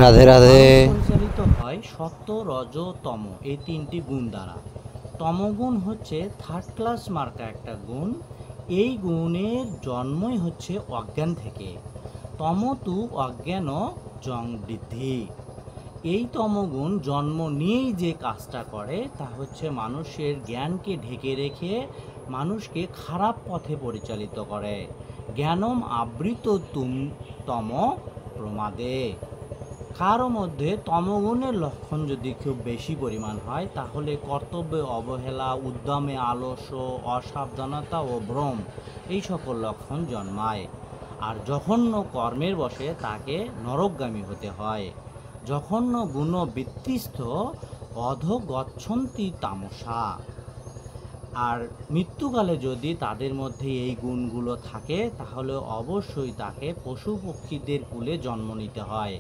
রাধে রাধে। মানুষ পরিচালিত হয় সত্য, রজ, তম এই তিনটি গুণ দ্বারা। তমগুণ হচ্ছে থার্ড ক্লাস মার্কা একটা গুণ। এই গুণের জন্মই হচ্ছে অজ্ঞান থেকে। তমতু অজ্ঞান জং বৃদ্ধি। এই তমগুণ জন্ম নিয়েই যে কাজটা করে তা হচ্ছে মানুষের জ্ঞানকে ঢেকে রেখে মানুষকে খারাপ পথে পরিচালিত করে। জ্ঞানম আবৃত তম প্রমাদে। কারো মধ্যে তমগুণের লক্ষণ যদি খুব বেশি পরিমাণ হয় তাহলে কর্তব্যে অবহেলা, উদ্যমে আলস্য, অসাবধানতা ও ভ্রম এই সকল লক্ষণ জন্মায়। আর জঘন্য কর্মের বশে তাকে নরকগামী হতে হয়। জঘন্য গুণবৃত্তিস্থ অধগচ্ছন্তি তামসা। আর মৃত্যুকালে যদি তাদের মধ্যে এই গুণগুলো থাকে তাহলে অবশ্যই তাকে পশু পক্ষীদের কুলে জন্ম নিতে হয়।